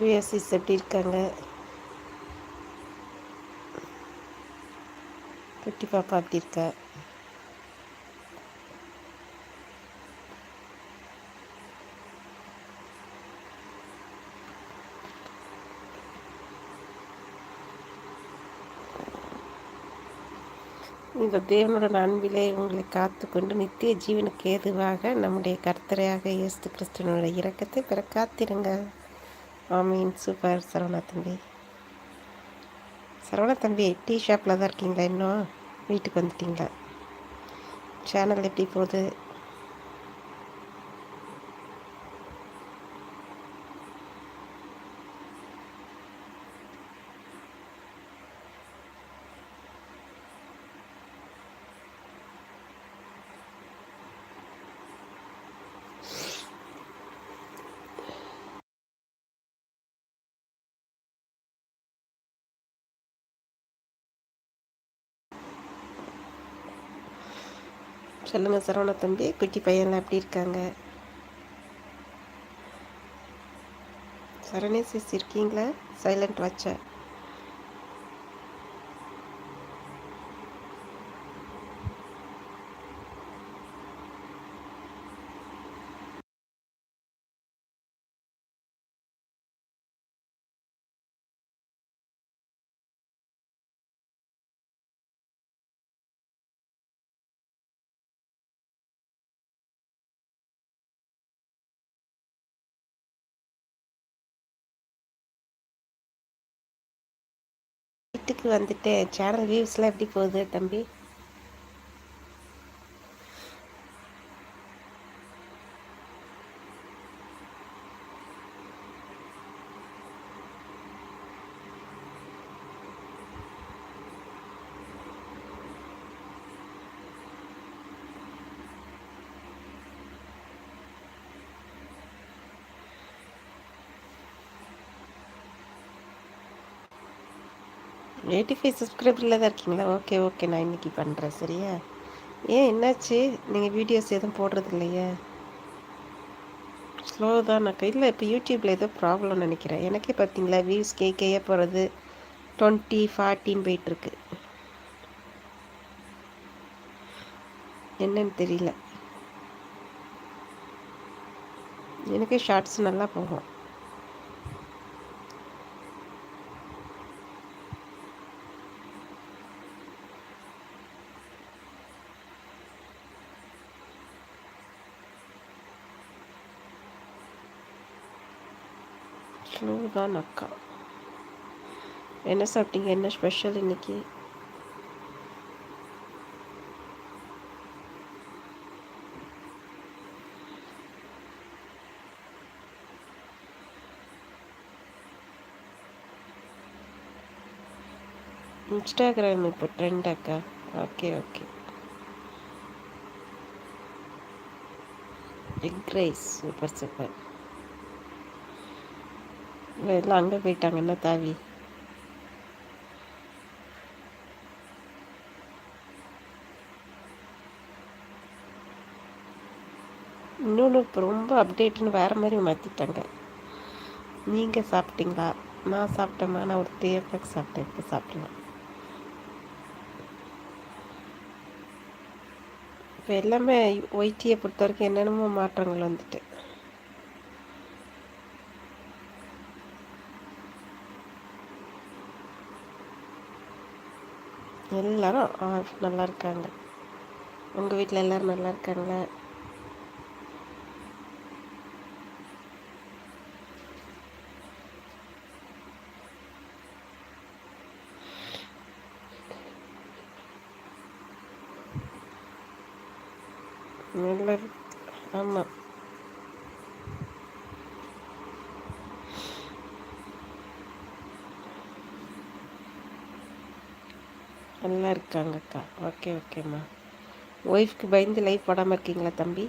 விஎஸ்சிஸ் எப்படி இருக்காங்க? குட்டி பாப்பா எப்படி இருக்கா? இந்த தேவனோட அன்பிலே உங்களை காத்து கொண்டு நித்திய ஜீவனுக்கு ஏதுவாக நம்முடைய கர்த்தரையாக இயேசு கிறிஸ்துவனுடைய இரக்கத்தை பெற காத்திருங்க. ஆமீன். சூப்பர் சரவணா தம்பி. சரவணா தம்பி, டீ ஷாப்பில் தான் இருக்கீங்களா? இன்னும் வீட்டுக்கு வந்துட்டீங்களா? சேனல் எப்படி போகுது? சொல்லுங்கள் சரவணா தம்பி, குட்டி பையன்லாம் எப்படி இருக்காங்க? சரணே சிஸ் இருக்கீங்களா? சைலண்ட் வாட்சா? வீட்டுக்கு வந்துட்டேன். சேனல் வியூஸ்லாம் எப்படி போகுது தம்பி? எயிட்டி ஃபைவ் சப்ஸ்கிரைபரில் தான் இருக்கீங்களா? ஓகே ஓகே, நான் இன்றைக்கி பண்ணுறேன். சரியா? ஏன் என்னாச்சு? நீங்கள் வீடியோஸ் எதுவும் போடுறது இல்லையா? ஸ்லோ தானாக்கா? இல்லை, இப்போ யூடியூப்பில் ஏதோ ப்ராப்ளம்னு நினைக்கிறேன். எனக்கே பார்த்தீங்களா வியூஸ் கேக்கையே போகிறது 20 40 போயிட்டுருக்கு. என்னன்னு தெரியல. எனக்கே ஷார்ட்ஸ் நல்லா போகும். ஸ்லோ தான் அக்கா. என்ன சாப்பிட்டீங்க? என்ன ஸ்பெஷல் இன்னைக்கு? இன்ஸ்டாகிராம் இப்போ ட்ரெண்ட் அக்கா. Okay okay. Egg rice. Super super. எல்லாம் அங்கே போயிட்டாங்கன்னா தாவி. இன்னொன்று இப்போ ரொம்ப அப்டேட்னு வேறு மாதிரி மாற்றிட்டாங்க. நீங்கள் சாப்பிட்டீங்களா? நான் சாப்பிட்டேம்மா. நான் ஒரு 3 o'clock சாப்பிட்டேன். இப்போ சாப்பிடலாம். இப்போ எல்லாமே ஒயிட்டியை பொறுத்த வரைக்கும் என்னென்னமோ மாற்றங்கள் வந்துட்டு எல்லாரும் நல்லா இருக்காங்க. உங்கள் வீட்டில் எல்லோரும் நல்லா இருக்காங்களா? நல்லா ஆமாம், நல்லா இருக்காங்கக்கா. ஓகே ஓகேம்மா. ஒய்ஃப்க்கு பயந்து லைஃப் போடாமல் இருக்கீங்களா தம்பி?